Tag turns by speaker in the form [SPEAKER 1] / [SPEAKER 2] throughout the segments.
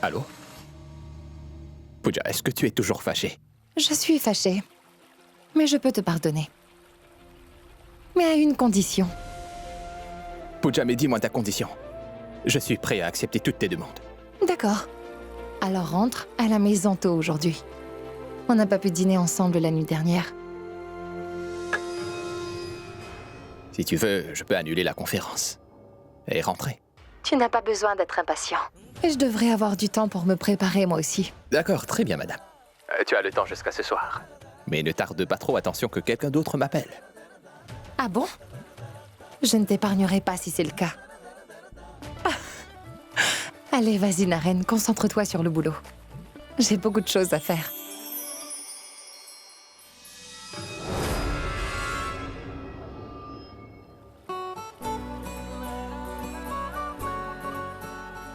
[SPEAKER 1] Allô? Pooja, est-ce que tu es toujours fâchée?
[SPEAKER 2] Je suis fâchée. Mais je peux te pardonner. Mais à une condition.
[SPEAKER 1] Pooja, mais dis-moi ta condition. Je suis prêt à accepter toutes tes demandes.
[SPEAKER 2] D'accord. Alors rentre à la maison tôt aujourd'hui. On n'a pas pu dîner ensemble la nuit dernière.
[SPEAKER 1] Si tu veux, je peux annuler la conférence. Et rentrer.
[SPEAKER 2] Tu n'as pas besoin d'être impatient. Et je devrais avoir du temps pour me préparer moi aussi.
[SPEAKER 1] D'accord, très bien, madame. Tu as le temps jusqu'à ce soir. Mais ne tarde pas trop, attention que quelqu'un d'autre m'appelle.
[SPEAKER 2] Ah bon? Je ne t'épargnerai pas si c'est le cas. Ah. Allez, vas-y, Naren, concentre-toi sur le boulot. J'ai beaucoup de choses à faire.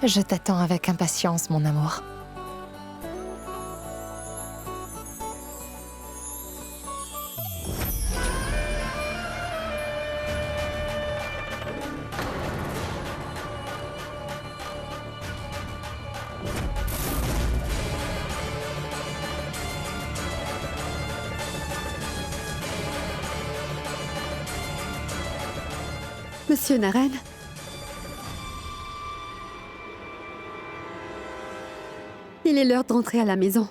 [SPEAKER 2] Je t'attends avec impatience, mon amour.
[SPEAKER 3] Monsieur Naren? Il est l'heure de rentrer à la maison.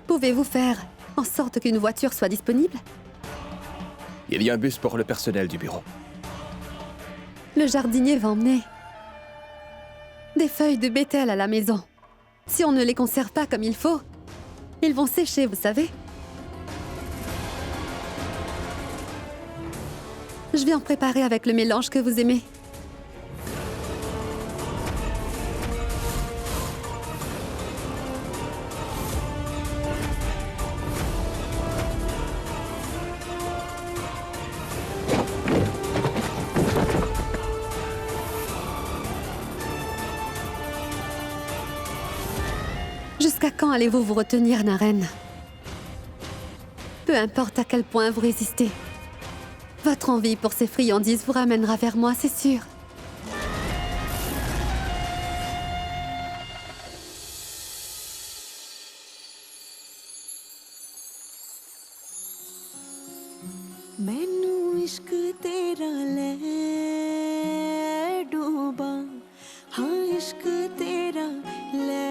[SPEAKER 3] Pouvez-vous faire en sorte qu'une voiture soit disponible?
[SPEAKER 1] Il y a un bus pour le personnel du bureau.
[SPEAKER 3] Le jardinier va emmener des feuilles de bétel à la maison. Si on ne les conserve pas comme il faut, ils vont sécher, vous savez. Je vais en préparer avec le mélange que vous aimez. Jusqu'à quand allez-vous vous retenir, Naren? Peu importe à quel point vous résistez. Votre envie pour ces friandises vous ramènera vers moi, c'est sûr.
[SPEAKER 4] मैनू इश्क तेरा ले डूबा हाँ इश्क तेरा ले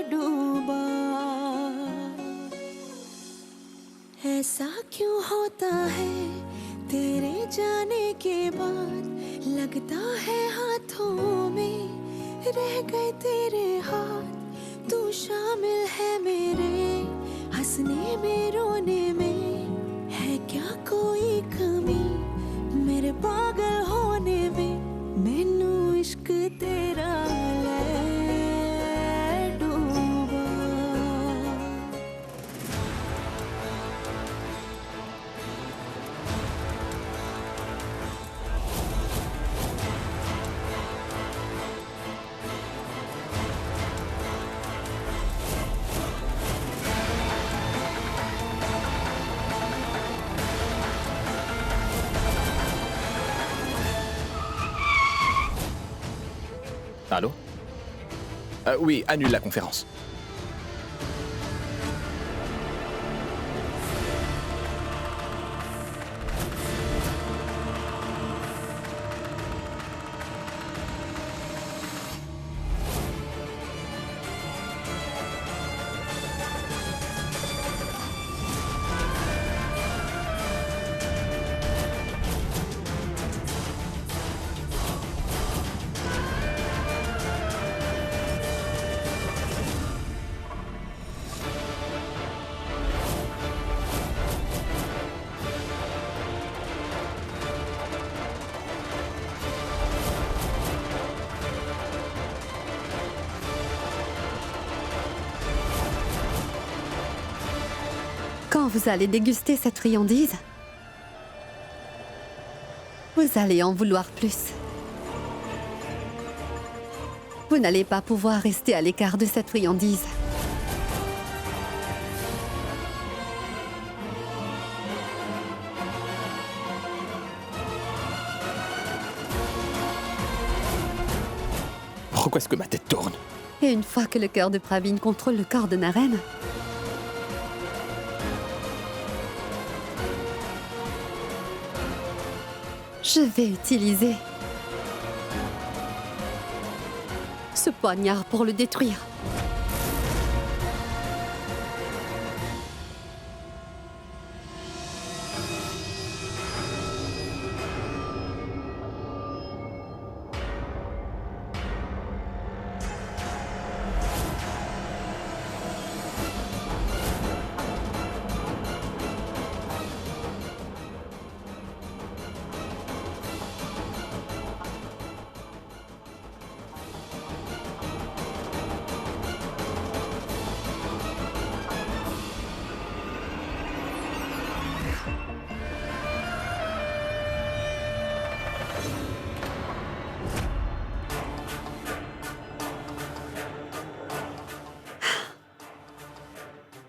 [SPEAKER 4] डूबा ऐसा क्यों होता है तेरे जाने के बाद लगता है हाथों में रह गए तेरे हाथ तू शामिल है मेरे हंसने में रोने में है क्या कोई कमी मेरे पागल होने में मैनू इश्क तेरा ले डूबा
[SPEAKER 1] Allô? Oui, annule la conférence.
[SPEAKER 3] Quand vous allez déguster cette friandise, vous allez en vouloir plus. Vous n'allez pas pouvoir rester à l'écart de cette friandise.
[SPEAKER 1] Pourquoi est-ce que ma tête tourne?
[SPEAKER 3] Et une fois que le cœur de Praveen contrôle le corps de Naren, je vais utiliser ce poignard pour le détruire.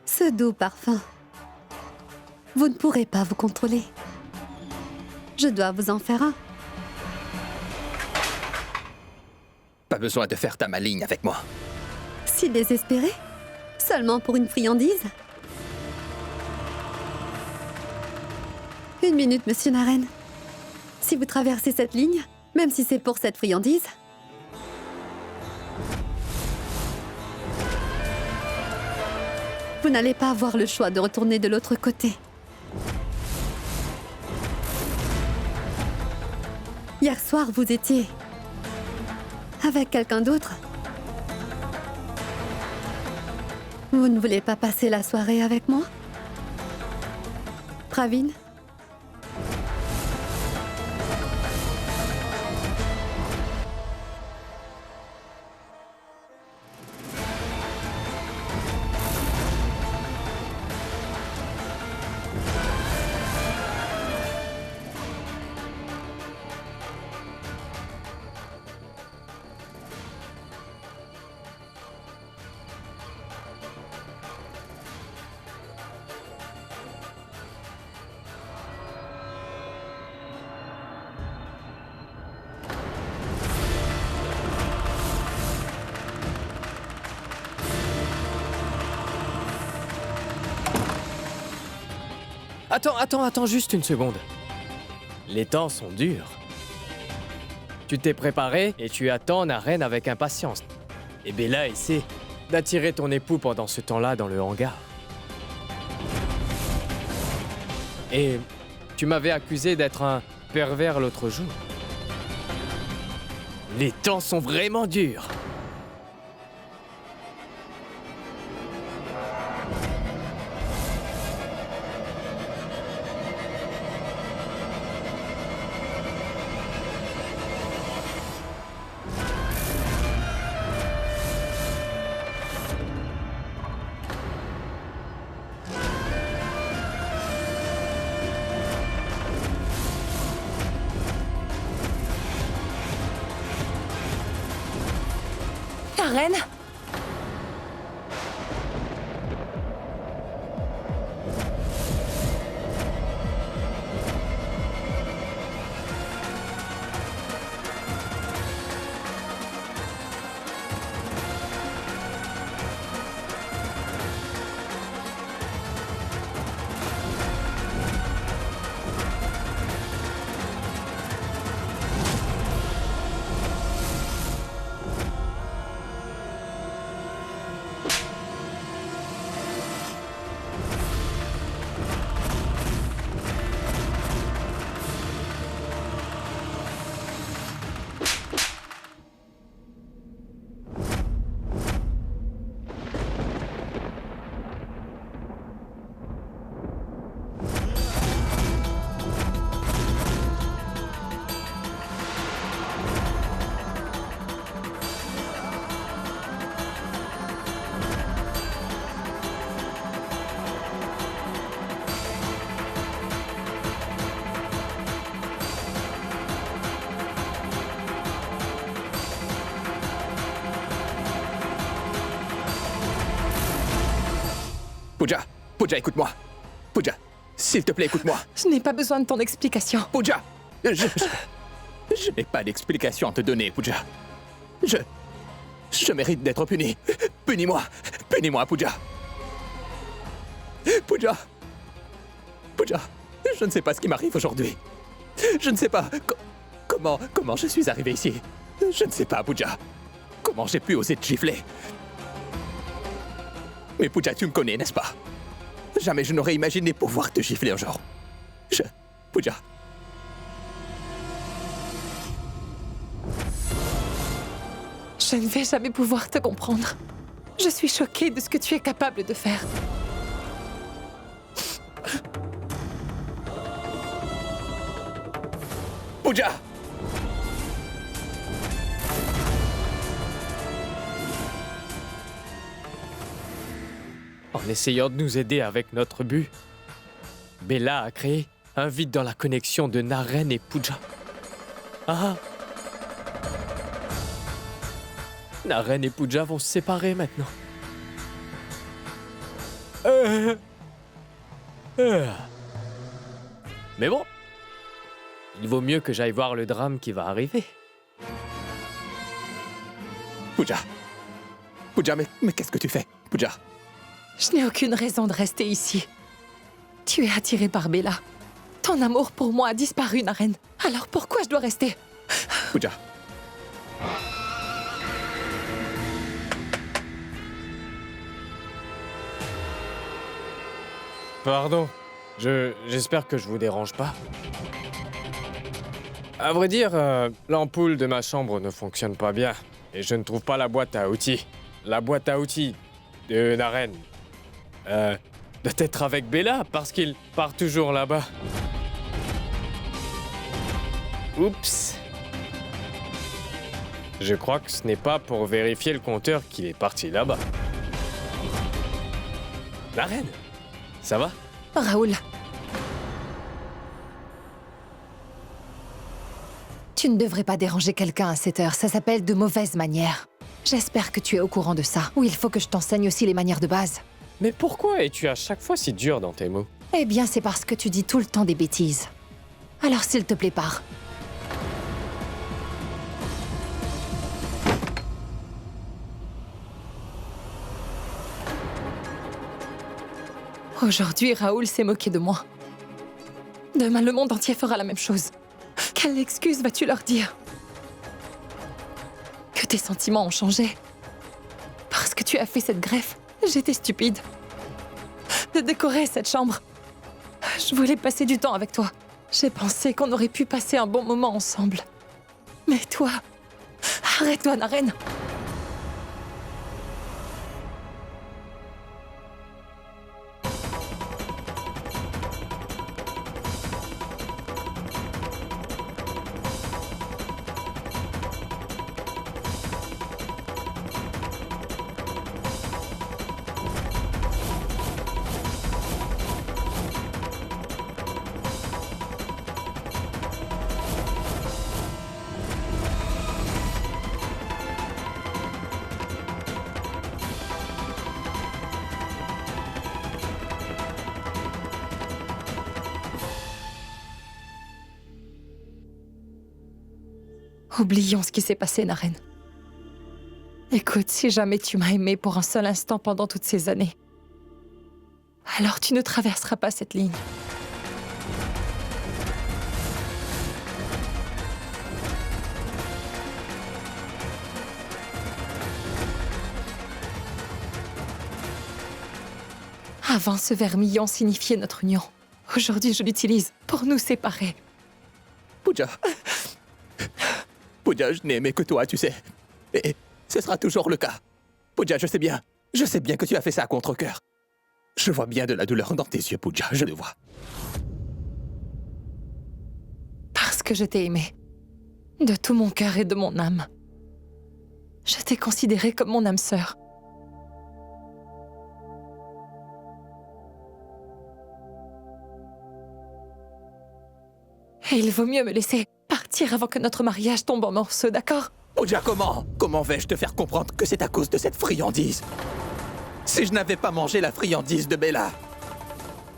[SPEAKER 3] Ce doux parfum. Vous ne pourrez pas vous contrôler. Je dois vous en faire un.
[SPEAKER 1] Pas besoin de faire ta maligne avec moi.
[SPEAKER 3] Si désespéré? Seulement pour une friandise? Une minute, monsieur Naren. Si vous traversez cette ligne, même si c'est pour cette friandise, vous n'allez pas avoir le choix de retourner de l'autre côté. Hier soir, vous étiez avec quelqu'un d'autre. Vous ne voulez pas passer la soirée avec moi? Praveen?
[SPEAKER 5] Attends juste une seconde. Les temps sont durs. Tu t'es préparé et tu attends Naren avec impatience. Et Bella essaie d'attirer ton époux pendant ce temps-là dans le hangar. Et tu m'avais accusé d'être un pervers l'autre jour. Les temps sont vraiment durs.
[SPEAKER 2] Naren?
[SPEAKER 1] Pooja, écoute-moi. Pooja, s'il te plaît, écoute-moi.
[SPEAKER 2] Je n'ai pas besoin de ton explication.
[SPEAKER 1] Pooja, je n'ai pas d'explication à te donner, Pooja. Je mérite d'être puni. Punis-moi. Punis-moi, Pooja. Pooja. Pooja, je ne sais pas ce qui m'arrive aujourd'hui. Je ne sais pas comment je suis arrivé ici. Je ne sais pas, Pooja. Comment j'ai pu oser te gifler. Mais Pooja, tu me connais, n'est-ce pas? Jamais je n'aurais imaginé pouvoir te gifler un jour. Pooja.
[SPEAKER 2] Je ne vais jamais pouvoir te comprendre. Je suis choquée de ce que tu es capable de faire.
[SPEAKER 1] Pooja!
[SPEAKER 5] En essayant de nous aider avec notre but, Bella a créé un vide dans la connexion de Naren et Pooja. Ah! Naren et Pooja vont se séparer maintenant. Mais bon, il vaut mieux que j'aille voir le drame qui va arriver.
[SPEAKER 1] Pooja. Pooja, mais qu'est-ce que tu fais, Pooja?
[SPEAKER 2] Je n'ai aucune raison de rester ici. Tu es attiré par Bella. Ton amour pour moi a disparu, Naren. Alors pourquoi je dois rester?
[SPEAKER 1] Pooja.
[SPEAKER 5] Pardon, j'espère que je vous dérange pas. À vrai dire, l'ampoule de ma chambre ne fonctionne pas bien. Et je ne trouve pas la boîte à outils. La boîte à outils de Naren. Doit être avec Bella, parce qu'il part toujours là-bas. Oups. Je crois que ce n'est pas pour vérifier le compteur qu'il est parti là-bas. Naren, ça va?
[SPEAKER 2] Raoul. Tu ne devrais pas déranger quelqu'un à cette heure, ça s'appelle de mauvaises manières. J'espère que tu es au courant de ça. Ou il faut que je t'enseigne aussi les manières de base.
[SPEAKER 5] Mais pourquoi es-tu à chaque fois si dur dans tes mots?
[SPEAKER 2] Eh bien, c'est parce que tu dis tout le temps des bêtises. Alors s'il te plaît, pars. Aujourd'hui, Raoul s'est moqué de moi. Demain, le monde entier fera la même chose. Quelle excuse vas-tu leur dire? Que tes sentiments ont changé. Parce que tu as fait cette greffe, j'étais stupide. De décorer cette chambre. Je voulais passer du temps avec toi. J'ai pensé qu'on aurait pu passer un bon moment ensemble. Mais toi... Arrête-toi, Naren. Oublions ce qui s'est passé, Naren. Écoute, si jamais tu m'as aimé pour un seul instant pendant toutes ces années, alors tu ne traverseras pas cette ligne. Avant, ce vermillon signifiait notre union. Aujourd'hui, je l'utilise pour nous séparer.
[SPEAKER 1] Pooja. Pooja, je n'ai aimé que toi, tu sais. Et ce sera toujours le cas. Pooja, je sais bien. Je sais bien que tu as fait ça à contre-cœur. Je vois bien de la douleur dans tes yeux, Pooja, je le vois.
[SPEAKER 2] Parce que je t'ai aimé. De tout mon cœur et de mon âme. Je t'ai considérée comme mon âme sœur. Et il vaut mieux me laisser partir avant que notre mariage tombe en morceaux, d'accord?
[SPEAKER 1] Pooja, comment vais-je te faire comprendre que c'est à cause de cette friandise? Si je n'avais pas mangé la friandise de Bella,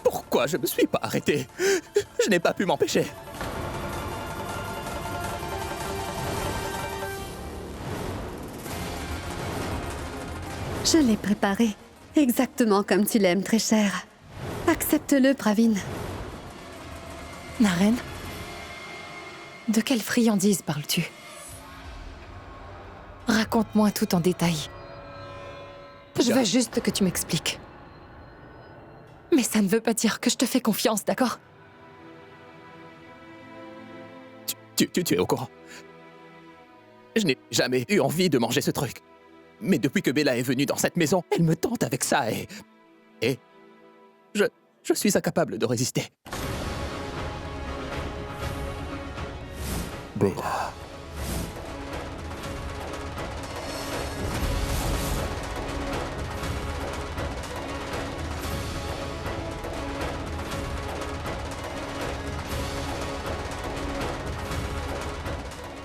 [SPEAKER 1] pourquoi je me suis pas arrêté? Je n'ai pas pu m'empêcher.
[SPEAKER 3] Je l'ai préparé, exactement comme tu l'aimes, très cher. Accepte-le, Pravin.
[SPEAKER 2] Naren? De quelle friandise parles-tu? Raconte-moi tout en détail. Je veux juste que tu m'expliques. Mais ça ne veut pas dire que je te fais confiance, d'accord?
[SPEAKER 1] Tu es au courant. Je n'ai jamais eu envie de manger ce truc. Mais depuis que Bella est venue dans cette maison, elle me tente avec ça et je suis incapable de résister. Bella.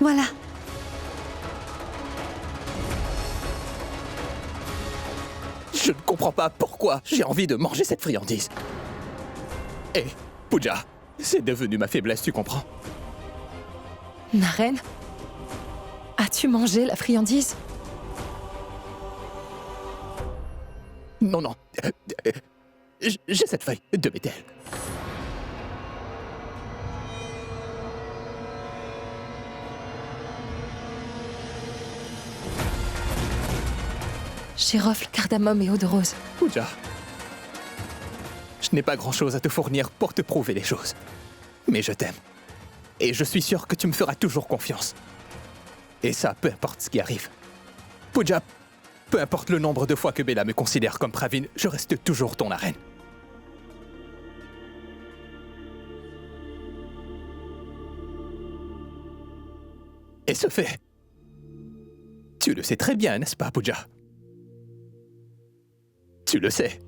[SPEAKER 3] Voilà.
[SPEAKER 1] Je ne comprends pas pourquoi j'ai envie de manger cette friandise. Et, Pooja, c'est devenu ma faiblesse, tu comprends?
[SPEAKER 2] Naren? As-tu mangé la friandise?
[SPEAKER 1] Non, non. J'ai cette feuille de bétel.
[SPEAKER 2] Girofle, cardamome et eau de rose.
[SPEAKER 1] Pooja, je n'ai pas grand-chose à te fournir pour te prouver les choses. Mais je t'aime. Et je suis sûr que tu me feras toujours confiance. Et ça, peu importe ce qui arrive. Pooja, peu importe le nombre de fois que Bella me considère comme Pravin, je reste toujours ton arène. Et ce fait, tu le sais très bien, n'est-ce pas, Pooja? Tu le sais.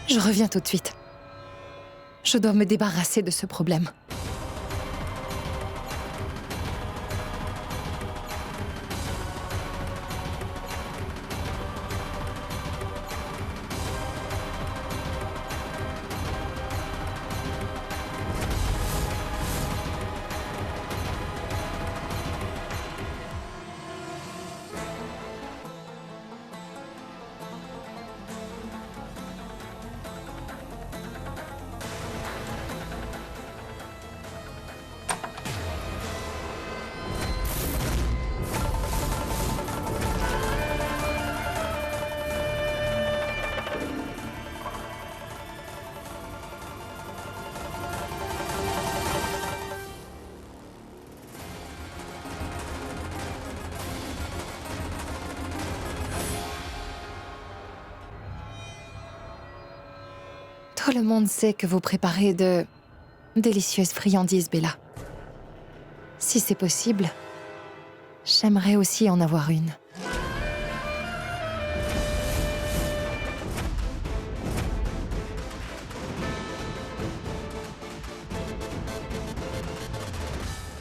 [SPEAKER 2] Je reviens tout de suite. Je dois me débarrasser de ce problème. Tout le monde sait que vous préparez de délicieuses friandises, Bella. Si c'est possible, j'aimerais aussi en avoir une.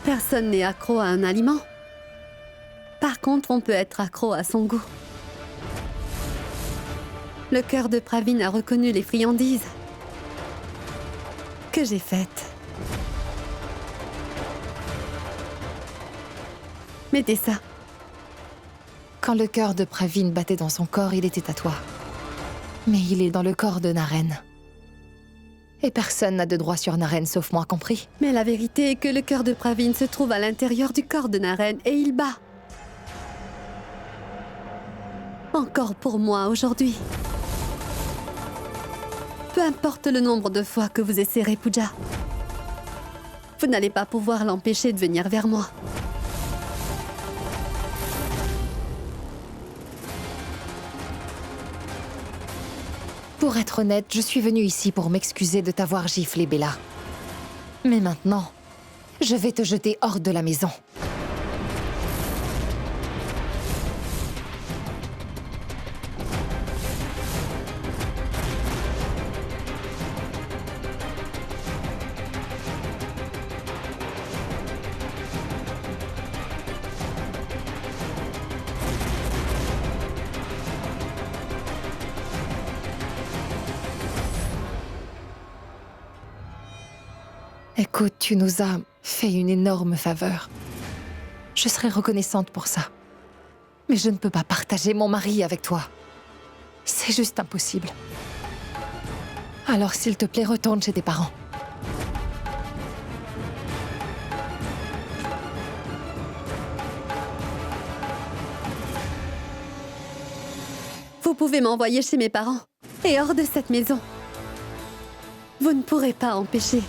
[SPEAKER 3] Personne n'est accro à un aliment. Par contre, on peut être accro à son goût. Le cœur de Pravin a reconnu les friandises que j'ai faites. Mettez ça.
[SPEAKER 2] Quand le cœur de Pravin battait dans son corps, il était à toi. Mais il est dans le corps de Naren. Et personne n'a de droit sur Naren sauf moi compris.
[SPEAKER 3] Mais la vérité est que le cœur de Pravin se trouve à l'intérieur du corps de Naren et il bat. Encore pour moi aujourd'hui. Peu importe le nombre de fois que vous essaierez, Pooja. Vous n'allez pas pouvoir l'empêcher de venir vers moi.
[SPEAKER 2] Pour être honnête, je suis venue ici pour m'excuser de t'avoir giflé, Bella. Mais maintenant, je vais te jeter hors de la maison. Écoute, tu nous as fait une énorme faveur. Je serai reconnaissante pour ça. Mais je ne peux pas partager mon mari avec toi. C'est juste impossible. Alors s'il te plaît, retourne chez tes parents.
[SPEAKER 3] Vous pouvez m'envoyer chez mes parents et hors de cette maison. Vous ne pourrez pas empêcher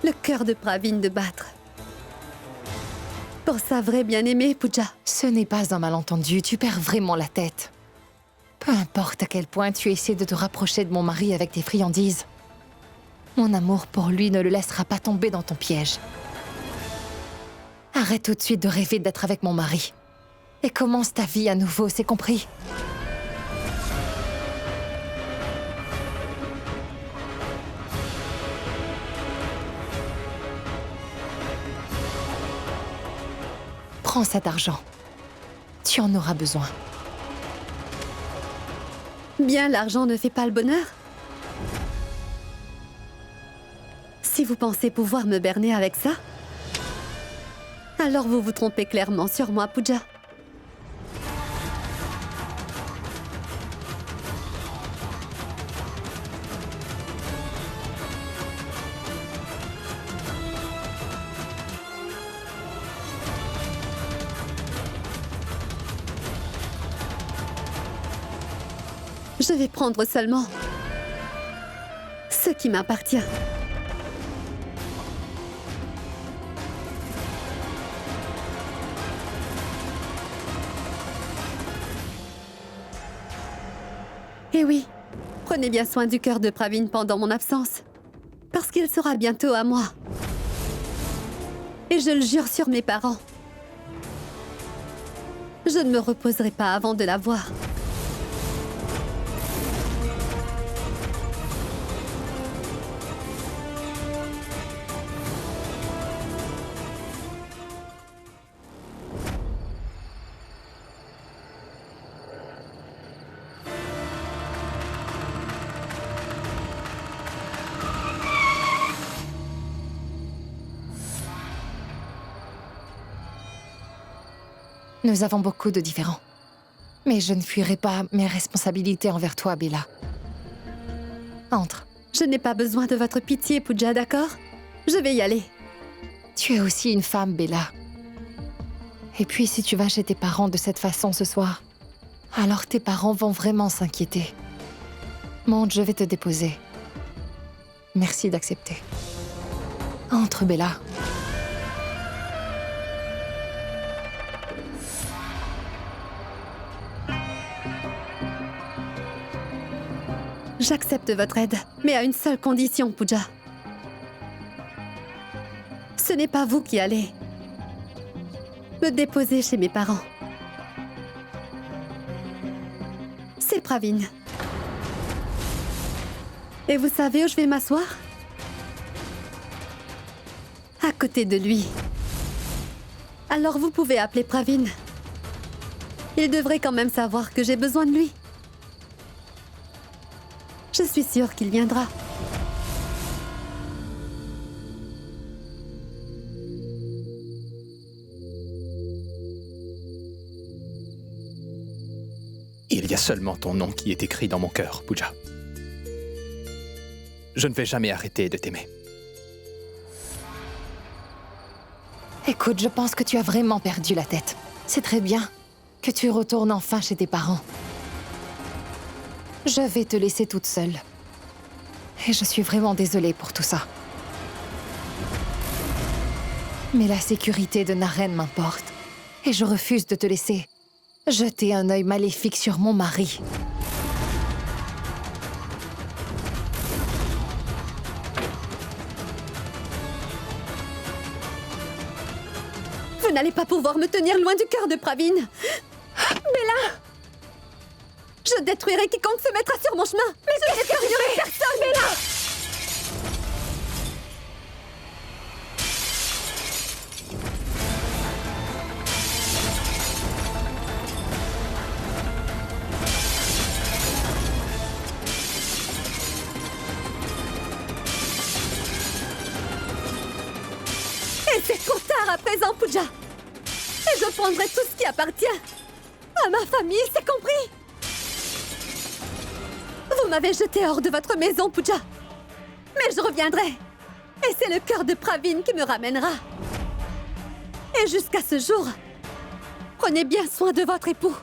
[SPEAKER 3] le cœur de Praveen de battre. Pour sa vraie bien-aimée, Pooja.
[SPEAKER 2] Ce n'est pas un malentendu, tu perds vraiment la tête. Peu importe à quel point tu essaies de te rapprocher de mon mari avec tes friandises, mon amour pour lui ne le laissera pas tomber dans ton piège. Arrête tout de suite de rêver d'être avec mon mari. Et commence ta vie à nouveau, c'est compris? Prends cet argent. Tu en auras besoin.
[SPEAKER 3] Bien, l'argent ne fait pas le bonheur. Si vous pensez pouvoir me berner avec ça, alors vous vous trompez clairement sur moi, Pooja. Je vais prendre seulement ce qui m'appartient. Et oui, prenez bien soin du cœur de Praveen pendant mon absence, parce qu'il sera bientôt à moi. Et je le jure sur mes parents, je ne me reposerai pas avant de l'avoir.
[SPEAKER 2] Nous avons beaucoup de différends. Mais je ne fuirai pas mes responsabilités envers toi, Bella. Entre.
[SPEAKER 3] Je n'ai pas besoin de votre pitié, Pooja, d'accord? Je vais y aller.
[SPEAKER 2] Tu es aussi une femme, Bella. Et puis, si tu vas chez tes parents de cette façon ce soir, alors tes parents vont vraiment s'inquiéter. Monte, je vais te déposer. Merci d'accepter. Entre, Bella.
[SPEAKER 3] J'accepte votre aide, mais à une seule condition, Pooja. Ce n'est pas vous qui allez me déposer chez mes parents. C'est Praveen. Et vous savez où je vais m'asseoir? À côté de lui. Alors vous pouvez appeler Praveen. Il devrait quand même savoir que j'ai besoin de lui. Je suis sûre qu'il viendra.
[SPEAKER 1] Il y a seulement ton nom qui est écrit dans mon cœur, Pooja. Je ne vais jamais arrêter de t'aimer.
[SPEAKER 2] Écoute, je pense que tu as vraiment perdu la tête. C'est très bien que tu retournes enfin chez tes parents. Je vais te laisser toute seule. Et je suis vraiment désolée pour tout ça. Mais la sécurité de Naren m'importe. Et je refuse de te laisser jeter un œil maléfique sur mon mari.
[SPEAKER 3] Vous n'allez pas pouvoir me tenir loin du cœur de Praveen. Bella! Je détruirai quiconque se mettra sur mon chemin. Mais je n'épargnerai personne, Bella! Et c'est trop tard à présent, Pooja. Et je prendrai tout ce qui appartient à ma famille, c'est compris? Vous m'avez jeté hors de votre maison, Pooja. Mais je reviendrai. Et c'est le cœur de Praveen qui me ramènera. Et jusqu'à ce jour, prenez bien soin de votre époux.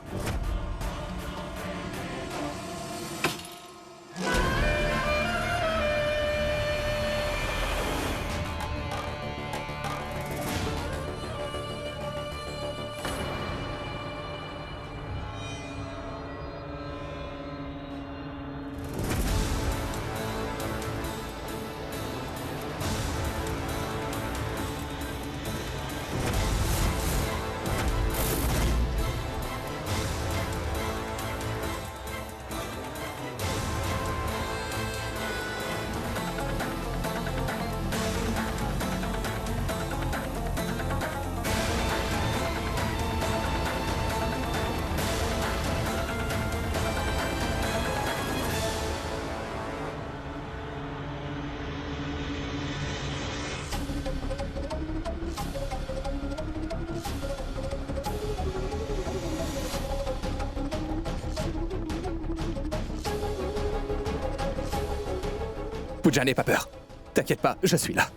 [SPEAKER 1] Pooja, n'aie pas peur. T'inquiète pas, je suis là.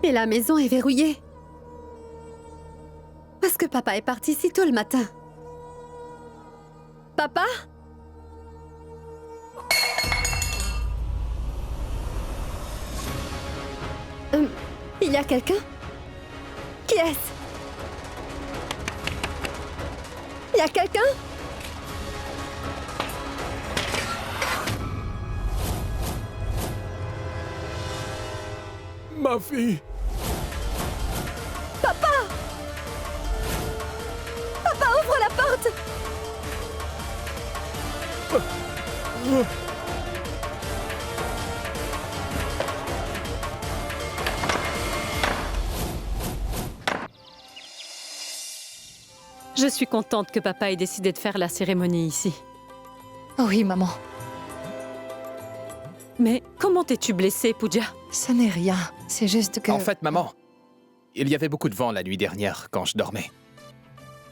[SPEAKER 3] Et la maison est verrouillée. Parce que papa est parti si tôt le matin. Papa? Il y a quelqu'un? Qui est-ce? Il y a quelqu'un?
[SPEAKER 1] Ma fille.
[SPEAKER 3] Papa! Papa, ouvre la porte!
[SPEAKER 2] Je suis contente que papa ait décidé de faire la cérémonie ici.
[SPEAKER 6] Oui, maman.
[SPEAKER 2] Mais comment t'es-tu blessée, Pooja?
[SPEAKER 6] Ce n'est rien. C'est juste que...
[SPEAKER 1] En fait, maman, il y avait beaucoup de vent la nuit dernière quand je dormais.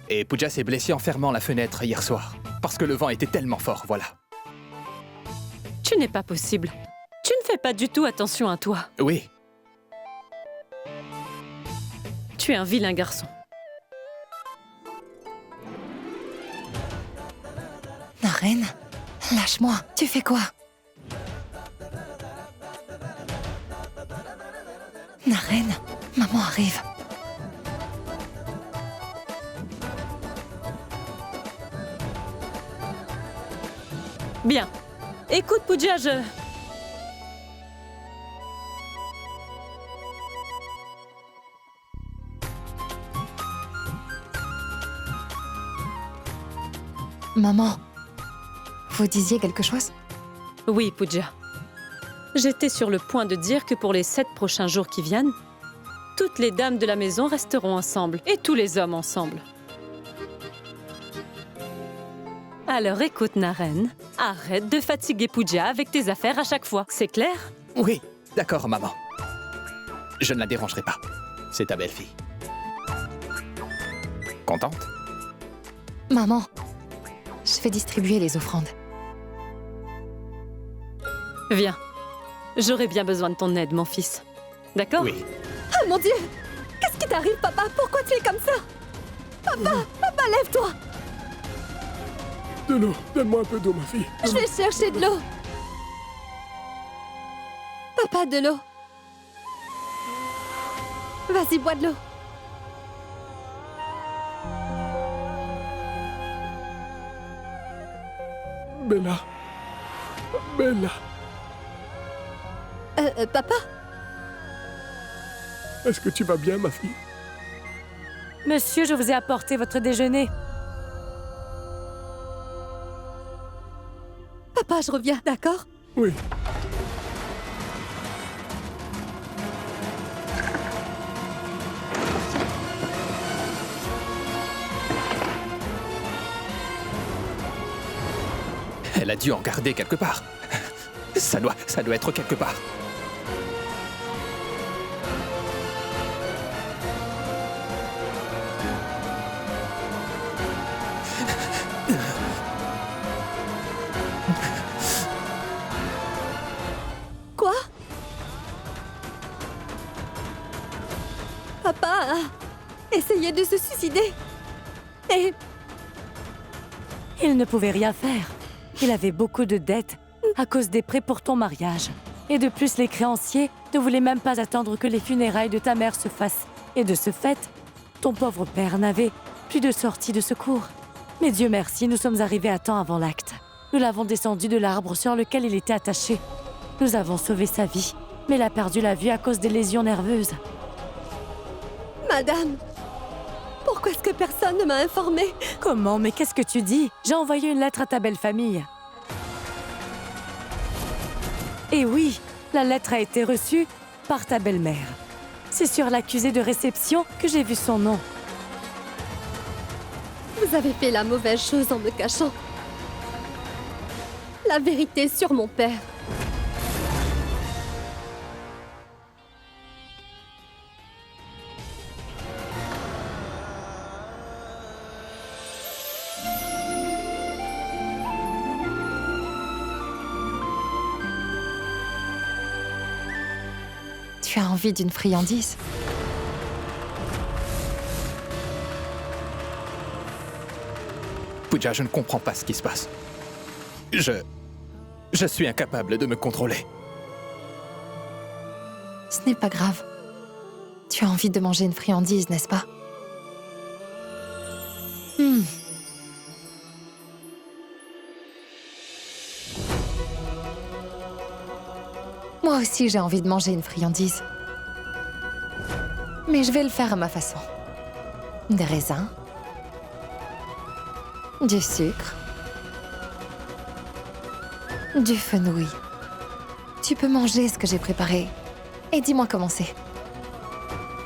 [SPEAKER 1] Et Pooja s'est blessée en fermant la fenêtre hier soir. Parce que le vent était tellement fort, voilà.
[SPEAKER 2] Tu n'es pas possible. Tu ne fais pas du tout attention à toi.
[SPEAKER 1] Oui,
[SPEAKER 2] Tu es un vilain garçon.
[SPEAKER 6] Naren, lâche-moi. Tu fais quoi? Naren, maman arrive.
[SPEAKER 2] Bien. Écoute, Pooja, je...
[SPEAKER 6] Maman, vous disiez quelque chose?
[SPEAKER 2] Oui, Pooja. J'étais sur le point de dire que pour les 7 prochains jours qui viennent, toutes les dames de la maison resteront ensemble et tous les hommes ensemble. Alors écoute, Naren, arrête de fatiguer Pooja avec tes affaires à chaque fois, c'est clair?
[SPEAKER 1] oui, d'accord, maman. Je ne la dérangerai pas. C'est ta belle-fille. Contente?
[SPEAKER 6] Maman,
[SPEAKER 2] Je vais distribuer les offrandes.
[SPEAKER 7] Viens. J'aurais bien besoin de ton aide, mon fils. D'accord?
[SPEAKER 5] Oui.
[SPEAKER 3] Oh mon Dieu! Qu'est-ce qui t'arrive, papa? Pourquoi tu es comme ça? Papa, lève-toi!
[SPEAKER 8] De l'eau. Donne-moi un peu d'eau, ma fille.
[SPEAKER 3] Je vais chercher de l'eau. Papa, de l'eau. Vas-y, bois de l'eau.
[SPEAKER 8] Bella. Bella.
[SPEAKER 3] Papa?
[SPEAKER 8] Est-ce que tu vas bien, ma fille?
[SPEAKER 7] Monsieur, je vous ai apporté votre déjeuner.
[SPEAKER 3] Papa, je reviens, d'accord?
[SPEAKER 8] Oui.
[SPEAKER 1] Elle a dû en garder quelque part. Ça doit être quelque part.
[SPEAKER 3] Quoi? Papa a essayé de se suicider. Et
[SPEAKER 7] Il ne pouvait rien faire. Il avait beaucoup de dettes à cause des prêts pour ton mariage. Et de plus, les créanciers ne voulaient même pas attendre que les funérailles de ta mère se fassent. Et de ce fait, ton pauvre père n'avait plus de sortie de secours. Mais Dieu merci, nous sommes arrivés à temps avant l'acte. Nous l'avons descendu de l'arbre sur lequel il était attaché. Nous avons sauvé sa vie, mais il a perdu la vue à cause des lésions nerveuses.
[SPEAKER 3] madame, pourquoi est-ce que personne ne m'a informée?
[SPEAKER 7] Comment? Mais qu'est-ce que tu dis? J'ai envoyé une lettre à ta belle famille. Et oui, la lettre a été reçue par ta belle-mère. C'est sur l'accusé de réception que j'ai vu son nom.
[SPEAKER 3] Vous avez fait la mauvaise chose en me cachant la vérité sur mon père.
[SPEAKER 2] Tu as envie d'une friandise?
[SPEAKER 1] Pooja, je ne comprends pas ce qui se passe. Je suis incapable de me contrôler.
[SPEAKER 2] Ce n'est pas grave. Tu as envie de manger une friandise, n'est-ce pas? Moi aussi, j'ai envie de manger une friandise. Mais je vais le faire à ma façon. Des raisins. Du sucre. Du fenouil. Tu peux manger ce que j'ai préparé. Et dis-moi comment c'est.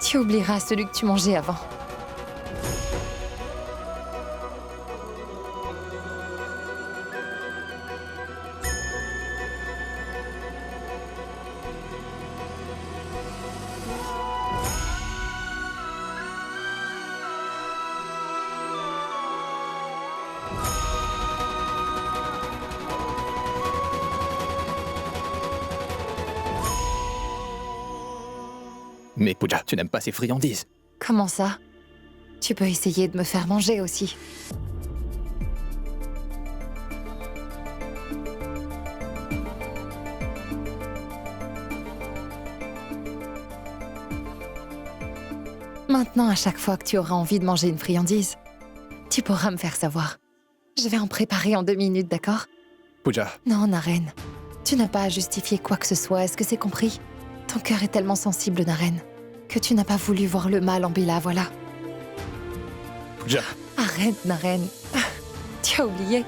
[SPEAKER 2] Tu oublieras celui que tu mangeais avant.
[SPEAKER 1] Mais Pooja, tu n'aimes pas ces friandises.
[SPEAKER 2] Comment ça? Tu peux essayer de me faire manger aussi. Maintenant, à chaque fois que tu auras envie de manger une friandise, tu pourras me faire savoir. Je vais en préparer en 2 minutes, d'accord?
[SPEAKER 1] Pooja,
[SPEAKER 2] Non, Naren. Tu n'as pas à justifier quoi que ce soit, est-ce que c'est compris? Ton cœur est tellement sensible, Naren, que tu n'as pas voulu voir le mal en Bella, voilà.
[SPEAKER 1] Pooja,
[SPEAKER 2] Arrête, Naren. Tu as oublié.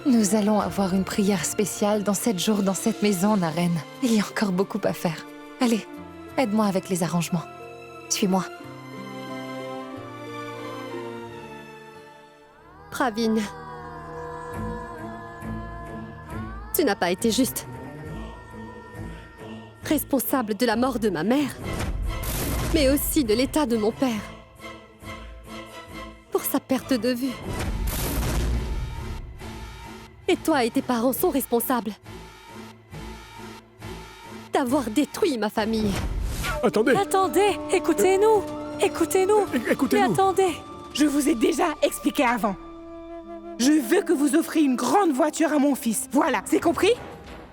[SPEAKER 2] Nous allons avoir une prière spéciale dans 7 jours dans cette maison, Naren. Il y a encore beaucoup à faire. Allez, aide-moi avec les arrangements. Suis-moi.
[SPEAKER 3] Pravin, tu n'as pas été juste. Responsable de la mort de ma mère, mais aussi de l'état de mon père. Pour sa perte de vue. Et toi et tes parents sont responsables d'avoir détruit ma famille.
[SPEAKER 8] Attendez,
[SPEAKER 7] Attendez, écoutez-nous. Écoutez-nous. Mais
[SPEAKER 8] écoutez-nous.
[SPEAKER 7] attendez.
[SPEAKER 9] Je vous ai déjà expliqué avant. Je veux que vous offriez une grande voiture à mon fils. Voilà, c'est compris?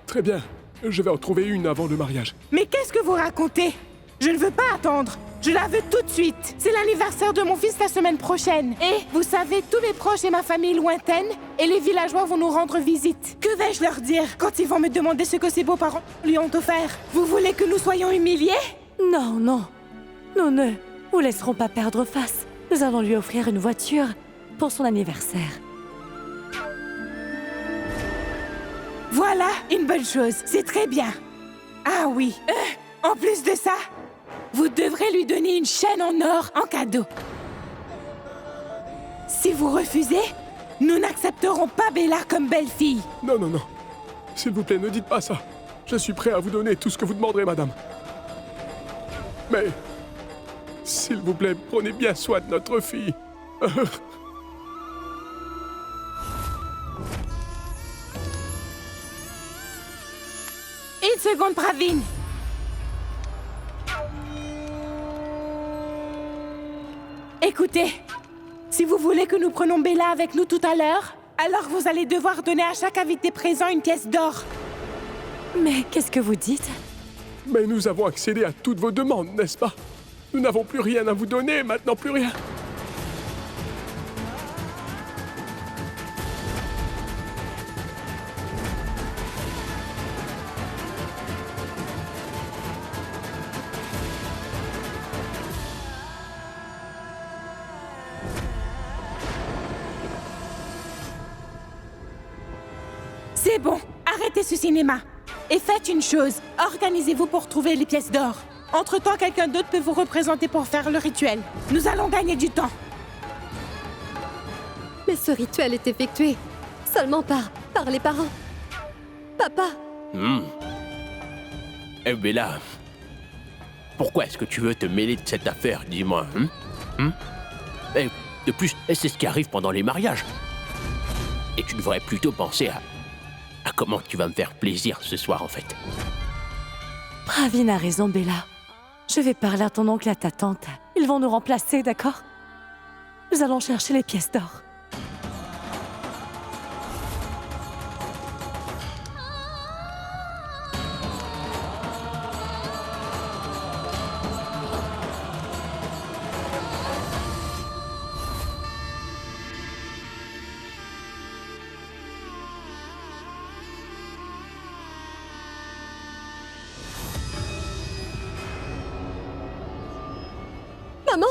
[SPEAKER 8] Très bien. Je vais en trouver une avant le mariage.
[SPEAKER 9] Mais qu'est-ce que vous racontez? Je ne veux pas attendre. Je la veux tout de suite. C'est l'anniversaire de mon fils la semaine prochaine. Et, vous savez, tous mes proches et ma famille lointaine et les villageois vont nous rendre visite. Que vais-je leur dire quand ils vont me demander ce que ses beaux-parents lui ont offert? Vous voulez que nous soyons humiliés?
[SPEAKER 7] Non, non. Nous ne vous laisserons pas perdre face. Nous allons lui offrir une voiture pour son anniversaire.
[SPEAKER 9] Voilà, une bonne chose. C'est très bien. Ah oui. En plus de ça, vous devrez lui donner une chaîne en or en cadeau. Si vous refusez, nous n'accepterons pas Bella comme belle-fille.
[SPEAKER 8] Non, non, non. S'il vous plaît, ne dites pas ça. Je suis prêt à vous donner tout ce que vous demanderez, madame. Mais, s'il vous plaît, prenez bien soin de notre fille.
[SPEAKER 9] Une seconde, Praveen. Écoutez, si vous voulez que nous prenions Bella avec nous tout à l'heure, alors vous allez devoir donner à chaque invité présent une pièce d'or.
[SPEAKER 7] Mais qu'est-ce que vous dites?
[SPEAKER 8] Mais nous avons accédé à toutes vos demandes, n'est-ce pas? Nous n'avons plus rien à vous donner, maintenant plus rien.
[SPEAKER 9] C'est bon, arrêtez ce cinéma. Et faites une chose, organisez-vous pour trouver les pièces d'or. Entre-temps, quelqu'un d'autre peut vous représenter pour faire le rituel. Nous allons gagner du temps.
[SPEAKER 3] Mais ce rituel est effectué seulement par les parents. Papa,
[SPEAKER 10] Eh Bella, pourquoi est-ce que tu veux te mêler de cette affaire, dis-moi, Et de plus, c'est ce qui arrive pendant les mariages. Et tu devrais plutôt penser à comment tu vas me faire plaisir ce soir, en fait.
[SPEAKER 7] Praveen a raison, Bella. Je vais parler à ton oncle et à ta tante. Ils vont nous remplacer, d'accord? Nous allons chercher les pièces d'or.
[SPEAKER 3] maman,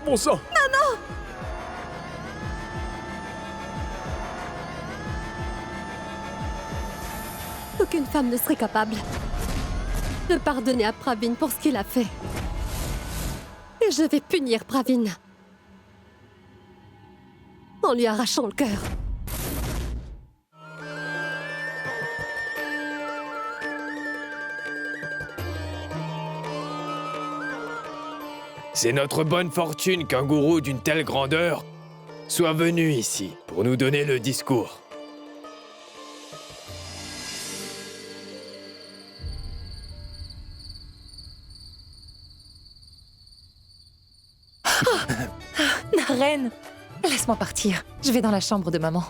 [SPEAKER 8] Bon sang!
[SPEAKER 3] aucune femme ne serait capable de pardonner à Praveen pour ce qu'il a fait. Et je vais punir Praveen en lui arrachant le cœur.
[SPEAKER 5] C'est notre bonne fortune qu'un gourou d'une telle grandeur soit venu ici pour nous donner le discours.
[SPEAKER 2] Naren, laisse-moi partir. Je vais dans la chambre de maman.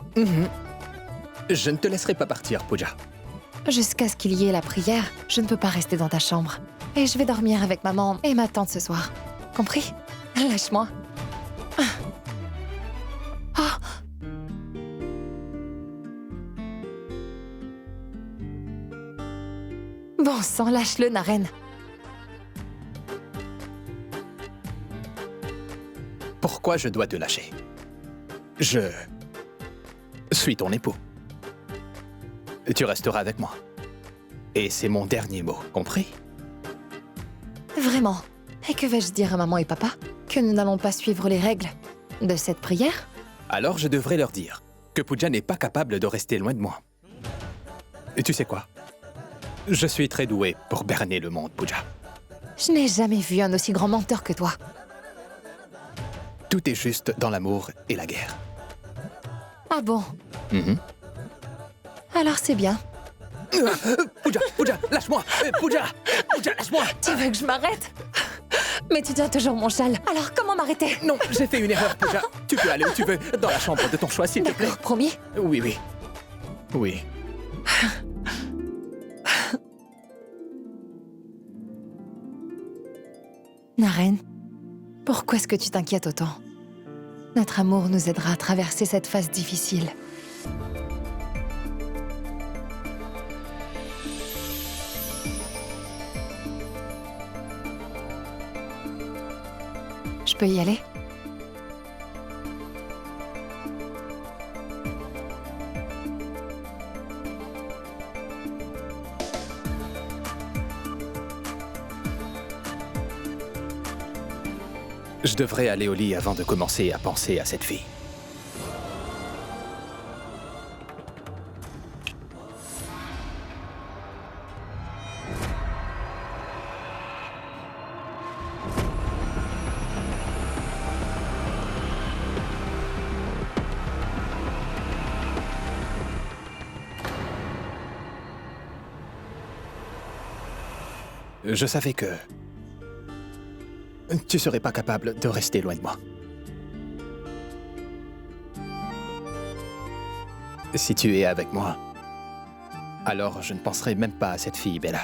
[SPEAKER 1] Je ne te laisserai pas partir, Pooja.
[SPEAKER 2] Jusqu'à ce qu'il y ait la prière, je ne peux pas rester dans ta chambre. Et je vais dormir avec maman et ma tante ce soir. Compris? Lâche-moi. Ah. Bon sang, lâche-le, Naren.
[SPEAKER 1] Pourquoi je dois te lâcher? Je suis ton époux. Tu resteras avec moi. Et c'est mon dernier mot, compris?
[SPEAKER 2] Vraiment? Et que vais-je dire à maman et papa? Que nous n'allons pas suivre les règles de cette prière?
[SPEAKER 1] Alors je devrais leur dire que Pooja n'est pas capable de rester loin de moi. Et tu sais quoi? Je suis très doué pour berner le monde, Pooja.
[SPEAKER 2] Je n'ai jamais vu un aussi grand menteur que toi.
[SPEAKER 1] Tout est juste dans l'amour et la guerre.
[SPEAKER 2] Ah bon? Alors c'est bien.
[SPEAKER 1] Pooja, lâche-moi. Pooja, lâche-moi.
[SPEAKER 2] Tu veux que je m'arrête? Mais tu tiens toujours mon châle. Alors comment m'arrêter?
[SPEAKER 1] Non, j'ai fait une erreur, Pooja. Tu peux aller où tu veux, dans la chambre de ton choix, s'il te plaît.
[SPEAKER 2] D'accord, promis?
[SPEAKER 1] Oui. Oui.
[SPEAKER 2] Naren, pourquoi est-ce que tu t'inquiètes autant? Notre amour nous aidera à traverser cette phase difficile. Je peux y aller?
[SPEAKER 1] Je devrais aller au lit avant de commencer à penser à cette fille. Je savais que tu serais pas capable de rester loin de moi. Si tu es avec moi, alors je ne penserai même pas à cette fille, Bella.